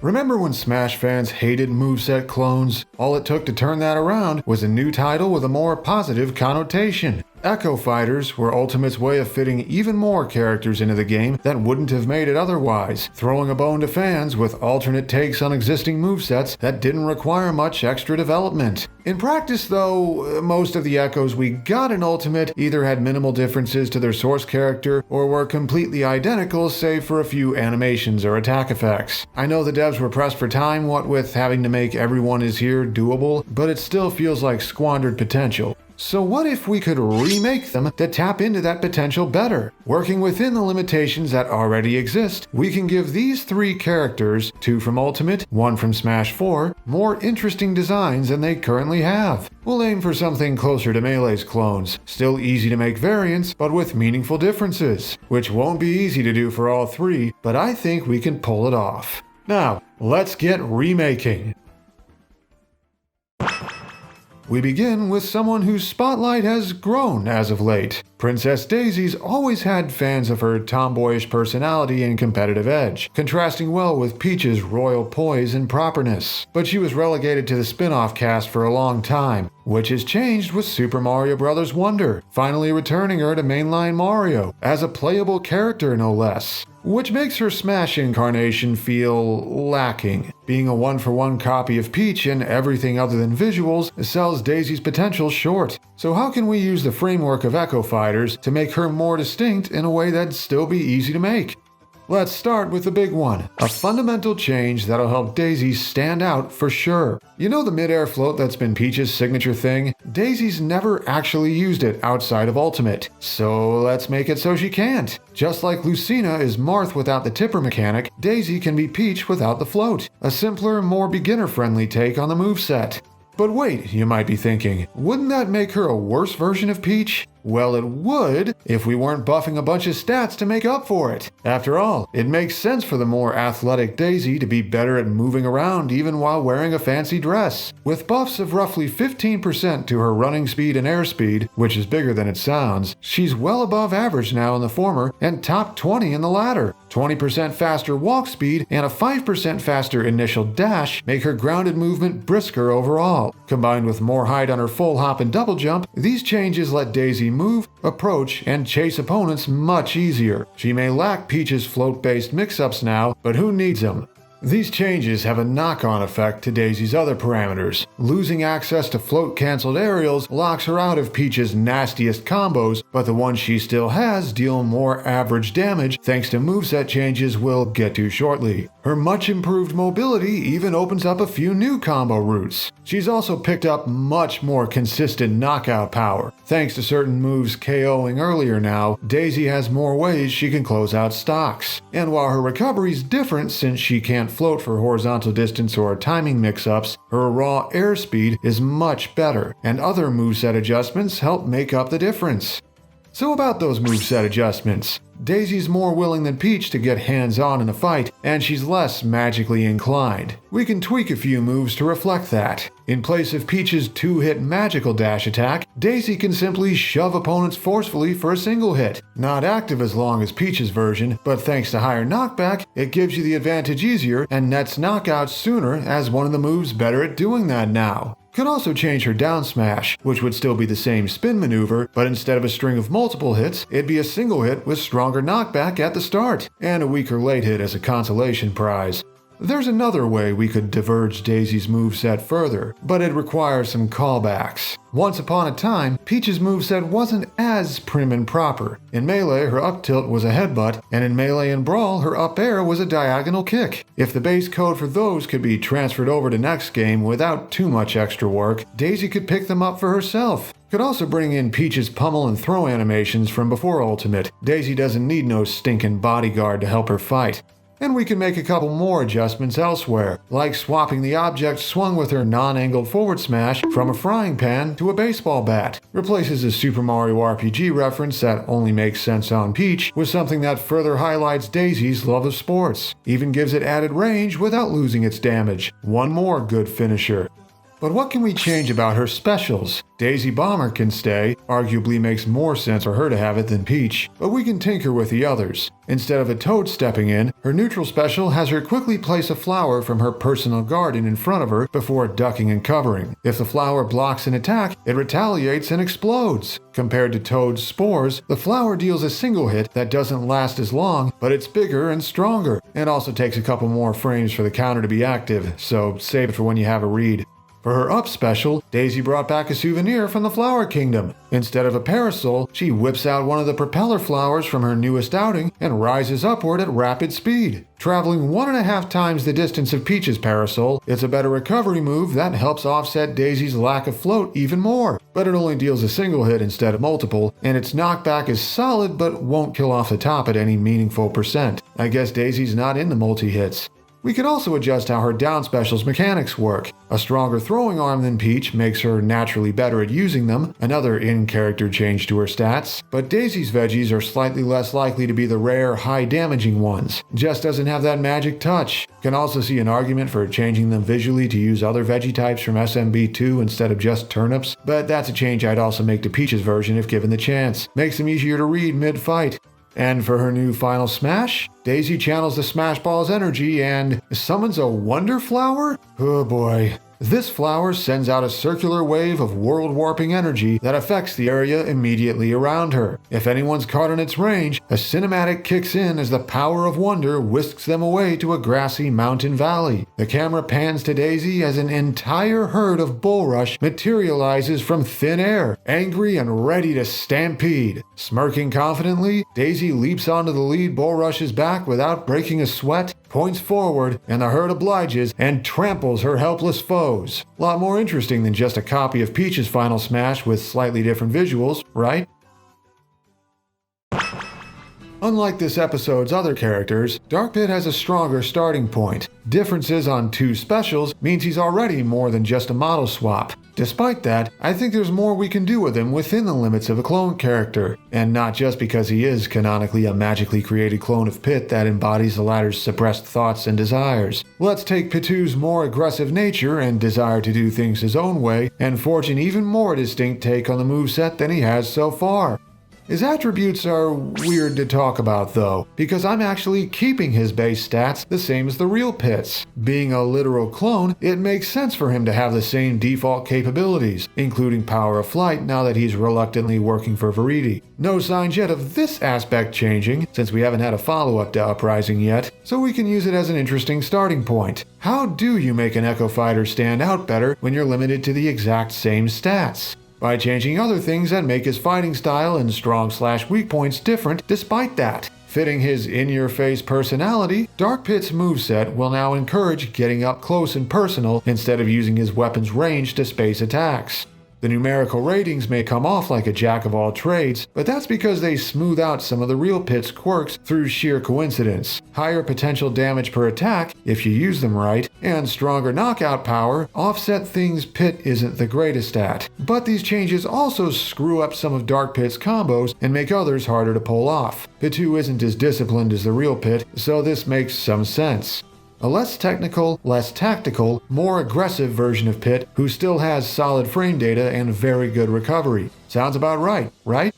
Remember when Smash fans hated moveset clones? All it took to turn that around was a new title with a more positive connotation. Echo Fighters were Ultimate's way of fitting even more characters into the game that wouldn't have made it otherwise, throwing a bone to fans with alternate takes on existing movesets that didn't require much extra development. In practice though, most of the Echoes we got in Ultimate either had minimal differences to their source character or were completely identical save for a few animations or attack effects. I know the devs were pressed for time, what with having to make Everyone Is Here doable, but it still feels like squandered potential. So what if we could remake them to tap into that potential better? Working within the limitations that already exist, we can give these 3 characters, 2 from Ultimate, 1 from Smash 4, more interesting designs than they currently have. We'll aim for something closer to Melee's clones, still easy to make variants, but with meaningful differences, which won't be easy to do for all 3, but I think we can pull it off. Now, let's get remaking. We begin with someone whose spotlight has grown as of late. Princess Daisy's always had fans of her tomboyish personality and competitive edge, contrasting well with Peach's royal poise and properness. But she was relegated to the spin-off cast for a long time, which has changed with Super Mario Bros. Wonder, finally returning her to mainline Mario, as a playable character no less. Which makes her Smash incarnation feel lacking. Being a one-for-one copy of Peach and everything other than visuals sells Daisy's potential short. So how can we use the framework of Echo Fighters to make her more distinct in a way that'd still be easy to make? Let's start with the big one, a fundamental change that'll help Daisy stand out for sure. You know the mid-air float that's been Peach's signature thing? Daisy's never actually used it outside of Ultimate, so let's make it so she can't. Just like Lucina is Marth without the tipper mechanic, Daisy can be Peach without the float, a simpler, more beginner-friendly take on the moveset. But wait, you might be thinking, wouldn't that make her a worse version of Peach? Well, it would, if we weren't buffing a bunch of stats to make up for it. After all, it makes sense for the more athletic Daisy to be better at moving around even while wearing a fancy dress. With buffs of roughly 15% to her running speed and airspeed, which is bigger than it sounds, she's well above average now in the former and top 20 in the latter. 20% faster walk speed and a 5% faster initial dash make her grounded movement brisker overall. Combined with more height on her full hop and double jump, these changes let Daisy move, approach, and chase opponents much easier. She may lack Peach's float-based mix-ups now, but who needs them? These changes have a knock-on effect to Daisy's other parameters. Losing access to float-cancelled aerials locks her out of Peach's nastiest combos, but the ones she still has deal more average damage thanks to moveset changes we'll get to shortly. Her much improved mobility even opens up a few new combo routes. She's also picked up much more consistent knockout power. Thanks to certain moves KOing earlier now, Daisy has more ways she can close out stocks. And while her recovery's different since she can't float for horizontal distance or timing mix-ups, her raw airspeed is much better, and other moveset adjustments help make up the difference. So about those moveset adjustments. Daisy's more willing than Peach to get hands-on in a fight, and she's less magically inclined. We can tweak a few moves to reflect that. In place of Peach's 2-hit magical dash attack, Daisy can simply shove opponents forcefully for a single hit. Not active as long as Peach's version, but thanks to higher knockback, it gives you the advantage easier and nets knockouts sooner as one of the moves better at doing that now. Could also change her down smash, which would still be the same spin maneuver, but instead of a string of multiple hits, it'd be a single hit with stronger knockback at the start, and a weaker late hit as a consolation prize. There's another way we could diverge Daisy's moveset further, but it requires some callbacks. Once upon a time, Peach's moveset wasn't as prim and proper. In Melee, her up tilt was a headbutt, and in Melee and Brawl, her up air was a diagonal kick. If the base code for those could be transferred over to next game without too much extra work, Daisy could pick them up for herself. Could also bring in Peach's pummel and throw animations from before Ultimate. Daisy doesn't need no stinking bodyguard to help her fight. And we can make a couple more adjustments elsewhere, like swapping the object swung with her non-angled forward smash from a frying pan to a baseball bat. Replaces a Super Mario RPG reference that only makes sense on Peach with something that further highlights Daisy's love of sports. Even gives it added range without losing its damage. One more good finisher. But what can we change about her specials? Daisy Bomber can stay, arguably makes more sense for her to have it than Peach, but we can tinker with the others. Instead of a Toad stepping in, her neutral special has her quickly place a flower from her personal garden in front of her before ducking and covering. If the flower blocks an attack, it retaliates and explodes. Compared to Toad's spores, the flower deals a single hit that doesn't last as long, but it's bigger and stronger, and also takes a couple more frames for the counter to be active, so save it for when you have a read. For her up special, Daisy brought back a souvenir from the Flower Kingdom. Instead of a parasol, she whips out one of the propeller flowers from her newest outing and rises upward at rapid speed. Traveling 1.5 times the distance of Peach's parasol, it's a better recovery move that helps offset Daisy's lack of float even more. But it only deals a single hit instead of multiple, and its knockback is solid but won't kill off the top at any meaningful percent. I guess Daisy's not into multi-hits. We can also adjust how her down specials mechanics work. A stronger throwing arm than Peach makes her naturally better at using them, another in-character change to her stats. But Daisy's veggies are slightly less likely to be the rare, high-damaging ones. Just doesn't have that magic touch. Can also see an argument for changing them visually to use other veggie types from SMB2 instead of just turnips, but that's a change I'd also make to Peach's version if given the chance. Makes them easier to read mid-fight. And for her new final smash, Daisy channels the Smash Ball's energy and summons a Wonder Flower? Oh boy. This flower sends out a circular wave of world-warping energy that affects the area immediately around her. If anyone's caught in its range, a cinematic kicks in as the power of wonder whisks them away to a grassy mountain valley. The camera pans to Daisy as an entire herd of bulrush materializes from thin air, angry and ready to stampede. Smirking confidently, Daisy leaps onto the lead bulrush's back without breaking a sweat, points forward, and the herd obliges and tramples her helpless foes. A lot more interesting than just a copy of Peach's final smash with slightly different visuals, right? Unlike this episode's other characters, Dark Pit has a stronger starting point. Differences on 2 specials means he's already more than just a model swap. Despite that, I think there's more we can do with him within the limits of a clone character, and not just because he is canonically a magically created clone of Pit that embodies the latter's suppressed thoughts and desires. Let's take Pitu's more aggressive nature and desire to do things his own way, and forge an even more distinct take on the moveset than he has so far. His attributes are weird to talk about though, because I'm actually keeping his base stats the same as the real Pit's. Being a literal clone, it makes sense for him to have the same default capabilities, including power of flight now that he's reluctantly working for Veridi. No signs yet of this aspect changing, since we haven't had a follow-up to Uprising yet, so we can use it as an interesting starting point. How do you make an Echo Fighter stand out better when you're limited to the exact same stats? By changing other things that make his fighting style and strong/weak points different despite that. Fitting his in-your-face personality, Dark Pit's moveset will now encourage getting up close and personal instead of using his weapon's range to space attacks. The numerical ratings may come off like a jack-of-all-trades, but that's because they smooth out some of the real Pit's quirks through sheer coincidence. Higher potential damage per attack, if you use them right, and stronger knockout power offset things Pit isn't the greatest at. But these changes also screw up some of Dark Pit's combos and make others harder to pull off. Pitu isn't as disciplined as the real Pit, so this makes some sense. A less technical, less tactical, more aggressive version of Pit who still has solid frame data and very good recovery. Sounds about right, right?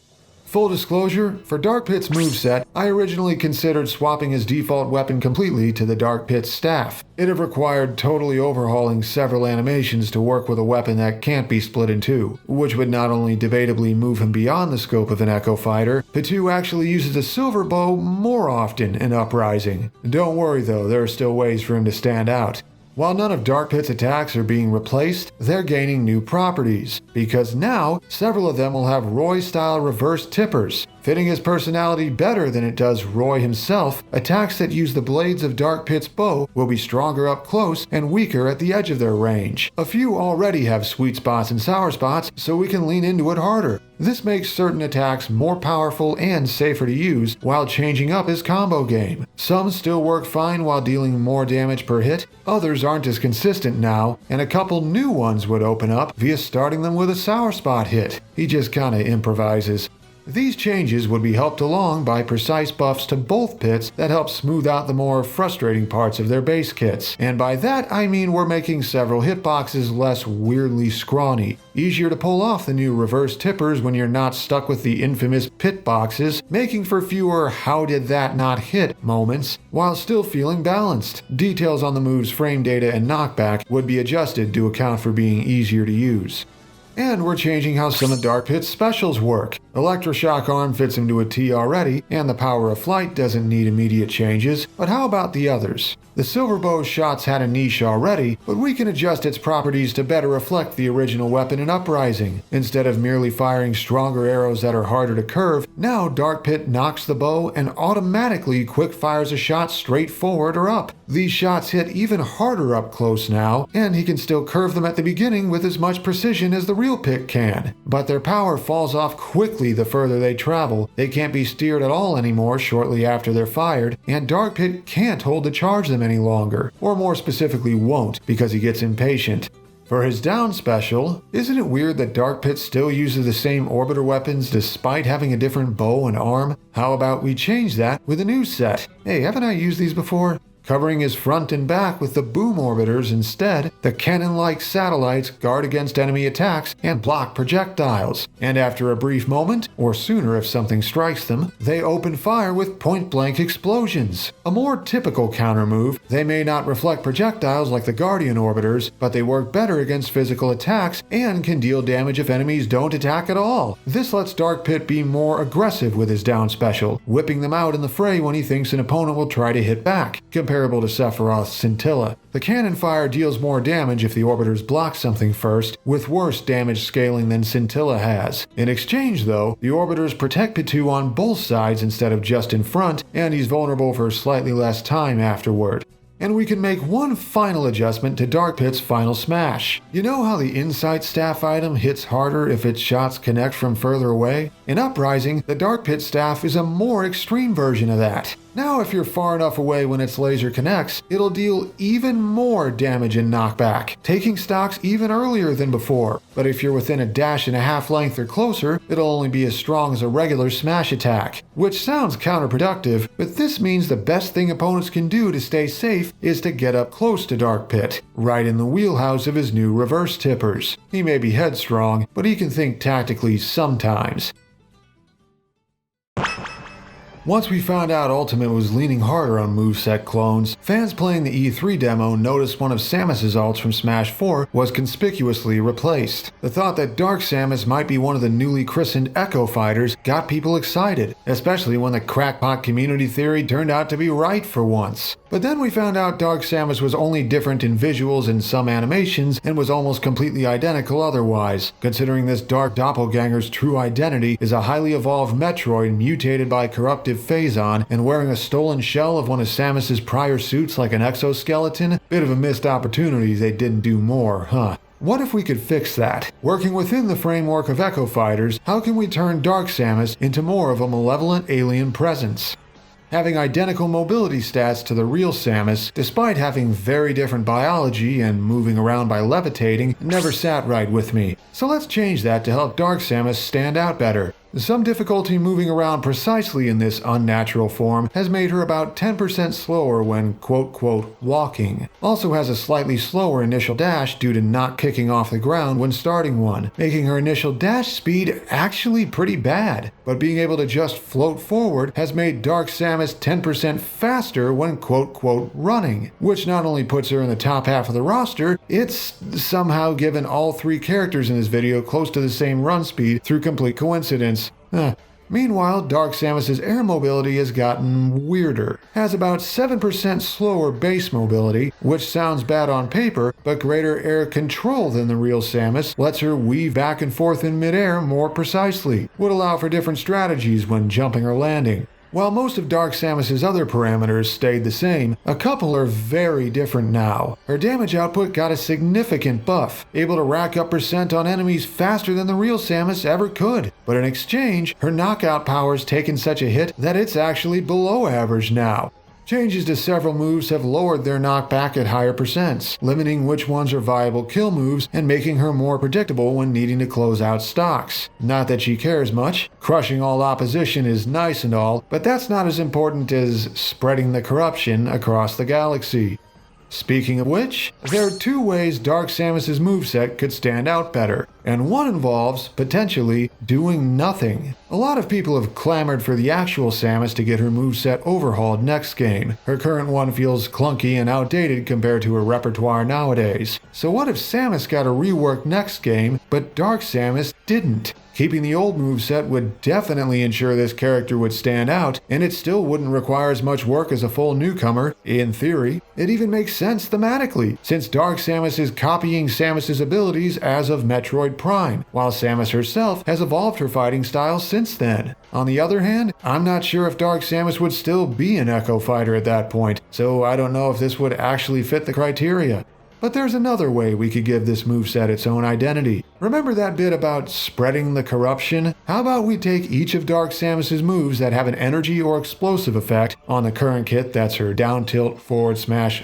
Full disclosure, for Dark Pit's moveset, I originally considered swapping his default weapon completely to the Dark Pit's staff. It'd have required totally overhauling several animations to work with a weapon that can't be split in two, which would not only debatably move him beyond the scope of an Echo Fighter, Pitu actually uses a silver bow more often in Uprising. Don't worry though, there are still ways for him to stand out. While none of Dark Pit's attacks are being replaced, they're gaining new properties, because now several of them will have Roy-style reverse tippers. Fitting his personality better than it does Roy himself, attacks that use the blades of Dark Pit's bow will be stronger up close and weaker at the edge of their range. A few already have sweet spots and sour spots, so we can lean into it harder. This makes certain attacks more powerful and safer to use while changing up his combo game. Some still work fine while dealing more damage per hit, others aren't as consistent now, and a couple new ones would open up via starting them with a sour spot hit. He just kinda improvises. These changes would be helped along by precise buffs to both pits that help smooth out the more frustrating parts of their base kits. And by that I mean we're making several hitboxes less weirdly scrawny, easier to pull off the new reverse tippers when you're not stuck with the infamous pit boxes, making for fewer "how did that not hit" moments, while still feeling balanced. Details on the move's frame data and knockback would be adjusted to account for being easier to use. And we're changing how some of Dark Pit's specials work. Electroshock Arm fits into a T already, and the Power of Flight doesn't need immediate changes, but how about the others? The Silverbow's shots had a niche already, but we can adjust its properties to better reflect the original weapon in Uprising. Instead of merely firing stronger arrows that are harder to curve, now Dark Pit knocks the bow and automatically quick fires a shot straight forward or up. These shots hit even harder up close now, and he can still curve them at the beginning with as much precision as the real Pit can. But their power falls off quickly the further they travel. They can't be steered at all anymore shortly after they're fired, and Dark Pit can't hold to charge them any longer, or more specifically won't, because he gets impatient. For his down special, isn't it weird that Dark Pit still uses the same orbiter weapons despite having a different bow and arm? How about we change that with a new set? Hey, haven't I used these before? Covering his front and back with the boom orbiters instead, the cannon-like satellites guard against enemy attacks and block projectiles. And after a brief moment, or sooner if something strikes them, they open fire with point-blank explosions. A more typical counter move, they may not reflect projectiles like the Guardian orbiters, but they work better against physical attacks and can deal damage if enemies don't attack at all. This lets Dark Pit be more aggressive with his down special, whipping them out in the fray when he thinks an opponent will try to hit back, comparable to Sephiroth's Scintilla. The cannon fire deals more damage if the orbiters block something first, with worse damage scaling than Scintilla has. In exchange though, the orbiters protect Pitu on both sides instead of just in front, and he's vulnerable for slightly less time afterward. And we can make one final adjustment to Dark Pit's final smash. You know how the Insight Staff item hits harder if its shots connect from further away? In Uprising, the Dark Pit Staff is a more extreme version of that. Now if you're far enough away when its laser connects, it'll deal even more damage and knockback, taking stocks even earlier than before. But if you're within a dash and a half length or closer, it'll only be as strong as a regular smash attack. Which sounds counterproductive, but this means the best thing opponents can do to stay safe is to get up close to Dark Pit, right in the wheelhouse of his new reverse tippers. He may be headstrong, but he can think tactically sometimes. Once we found out Ultimate was leaning harder on moveset clones, fans playing the E3 demo noticed one of Samus's ults from Smash 4 was conspicuously replaced. The thought that Dark Samus might be one of the newly christened Echo Fighters got people excited, especially when the crackpot community theory turned out to be right for once. But then we found out Dark Samus was only different in visuals and some animations and was almost completely identical otherwise, considering this Dark Doppelganger's true identity is a highly evolved Metroid mutated by corruptive Phazon and wearing a stolen shell of one of Samus's prior suits like an exoskeleton. Bit of a missed opportunity they didn't do more, huh? What if we could fix that? Working within the framework of Echo Fighters, how can we turn Dark Samus into more of a malevolent alien presence? Having identical mobility stats to the real Samus, despite having very different biology and moving around by levitating, never sat right with me. So let's change that to help Dark Samus stand out better. Some difficulty moving around precisely in this unnatural form has made her about 10% slower when quote-quote walking. Also has a slightly slower initial dash due to not kicking off the ground when starting one, making her initial dash speed actually pretty bad. But being able to just float forward has made Dark Samus 10% faster when quote-quote running, which not only puts her in the top half of the roster, it's somehow given all three characters in this video close to the same run speed through complete coincidence. Meanwhile, Dark Samus's air mobility has gotten weirder. Has about 7% slower base mobility, which sounds bad on paper, but greater air control than the real Samus lets her weave back and forth in midair more precisely. Would allow for different strategies when jumping or landing. While most of Dark Samus's other parameters stayed the same, a couple are very different now. Her damage output got a significant buff, able to rack up percent on enemies faster than the real Samus ever could. But in exchange, her knockout power's taken such a hit that it's actually below average now. Changes to several moves have lowered their knockback at higher percents, limiting which ones are viable kill moves and making her more predictable when needing to close out stocks. Not that she cares much. Crushing all opposition is nice and all, but that's not as important as spreading the corruption across the galaxy. Speaking of which, there are two ways Dark Samus's moveset could stand out better, and one involves, potentially, doing nothing. A lot of people have clamored for the actual Samus to get her moveset overhauled next game. Her current one feels clunky and outdated compared to her repertoire nowadays. So what if Samus got a rework next game, but Dark Samus didn't? Keeping the old moveset would definitely ensure this character would stand out, and it still wouldn't require as much work as a full newcomer, in theory. It even makes sense thematically, since Dark Samus is copying Samus's abilities as of Metroid Prime, while Samus herself has evolved her fighting style since then. On the other hand, I'm not sure if Dark Samus would still be an Echo Fighter at that point, so I don't know if this would actually fit the criteria. But there's another way we could give this moveset its own identity. Remember that bit about spreading the corruption? How about we take each of Dark Samus's moves that have an energy or explosive effect on the current kit, that's her down tilt, forward smash,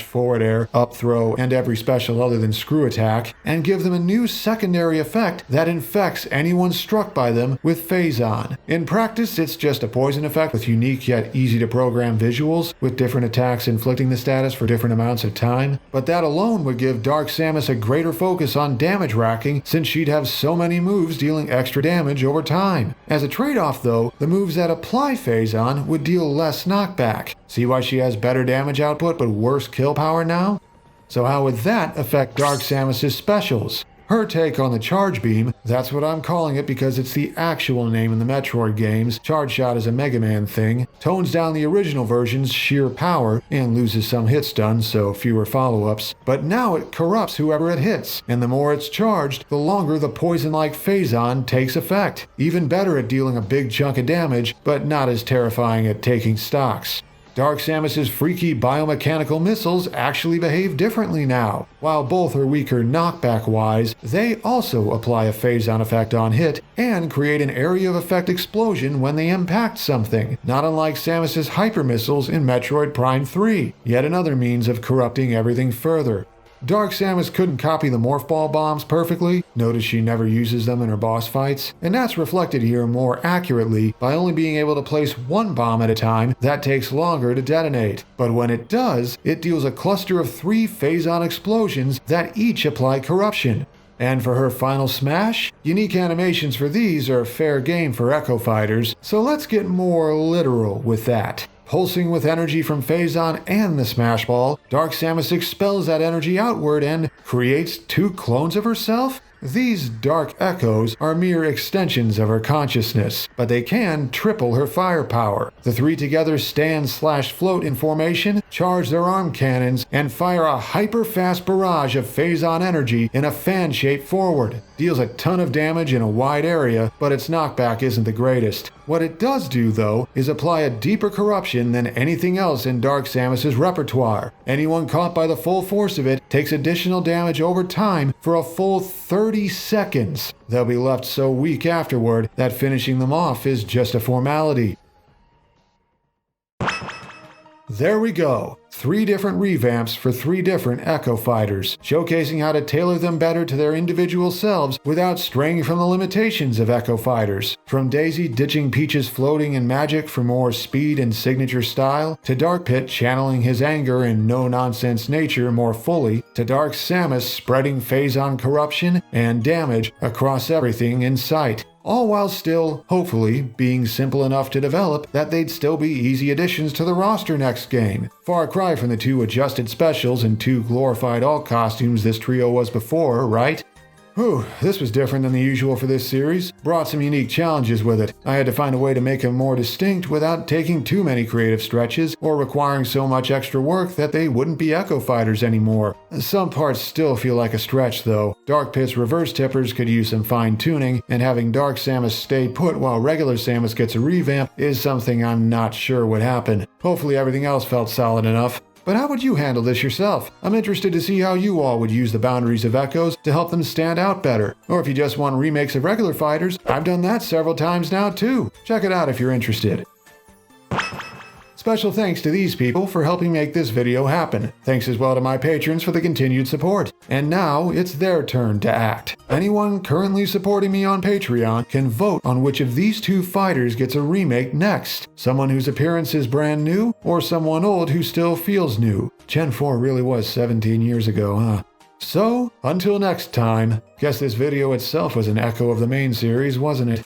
forward air, up throw, and every special other than screw attack, and give them a new secondary effect that infects anyone struck by them with Phazon. In practice, it's just a poison effect with unique yet easy to program visuals, with different attacks inflicting the status for different amounts of time. But that alone would give Dark Samus a greater focus on damage racking, since she'd have so many moves dealing extra damage over time. As a trade-off though, the moves that apply Phazon would deal less knockback. See why she has better damage output but worse kill power now? So how would that affect Dark Samus's specials? Her take on the Charge Beam, that's what I'm calling it because it's the actual name in the Metroid games, Charge Shot is a Mega Man thing, tones down the original version's sheer power and loses some hit stun, so fewer follow-ups, but now it corrupts whoever it hits, and the more it's charged, the longer the poison-like Phazon takes effect. Even better at dealing a big chunk of damage, but not as terrifying at taking stocks. Dark Samus's freaky biomechanical missiles actually behave differently now. While both are weaker knockback-wise, they also apply a Phazon effect on hit and create an area of effect explosion when they impact something, not unlike Samus's hyper missiles in Metroid Prime 3, yet another means of corrupting everything further. Dark Samus couldn't copy the Morph Ball bombs perfectly, notice she never uses them in her boss fights, and that's reflected here more accurately by only being able to place one bomb at a time that takes longer to detonate. But when it does, it deals a cluster of 3 Phazon explosions that each apply corruption. And for her final smash, unique animations for these are fair game for Echo Fighters, so let's get more literal with that. Pulsing with energy from Phazon and the Smash Ball, Dark Samus expels that energy outward and creates 2 clones of herself? These dark echoes are mere extensions of her consciousness, but they can triple her firepower. The 3 together stand/float in formation, charge their arm cannons, and fire a hyper-fast barrage of Phazon energy in a fan shape forward. Deals a ton of damage in a wide area, but its knockback isn't the greatest. What it does do, though, is apply a deeper corruption than anything else in Dark Samus's repertoire. Anyone caught by the full force of it takes additional damage over time for a full 30 seconds. They'll be left so weak afterward that finishing them off is just a formality. There we go. 3 different revamps for 3 different Echo Fighters, showcasing how to tailor them better to their individual selves without straying from the limitations of Echo Fighters. From Daisy ditching Peach's floating and magic for more speed and signature style, to Dark Pit channeling his anger and no-nonsense nature more fully, to Dark Samus spreading Phazon corruption and damage across everything in sight. All while still, hopefully, being simple enough to develop that they'd still be easy additions to the roster next game. Far cry from the 2 adjusted specials and 2 glorified alt costumes this trio was before, right? Whew, this was different than the usual for this series. Brought some unique challenges with it. I had to find a way to make them more distinct without taking too many creative stretches or requiring so much extra work that they wouldn't be Echo Fighters anymore. Some parts still feel like a stretch though. Dark Pit's reverse tippers could use some fine tuning, and having Dark Samus stay put while regular Samus gets a revamp is something I'm not sure would happen. Hopefully everything else felt solid enough. But how would you handle this yourself? I'm interested to see how you all would use the boundaries of Echoes to help them stand out better. Or if you just want remakes of regular fighters, I've done that several times now too. Check it out if you're interested. Special thanks to these people for helping make this video happen. Thanks as well to my patrons for the continued support. And now it's their turn to act. Anyone currently supporting me on Patreon can vote on which of these two fighters gets a remake next. Someone whose appearance is brand new, or someone old who still feels new. Gen 4 really was 17 years ago, huh? So, until next time. Guess this video itself was an echo of the main series, wasn't it?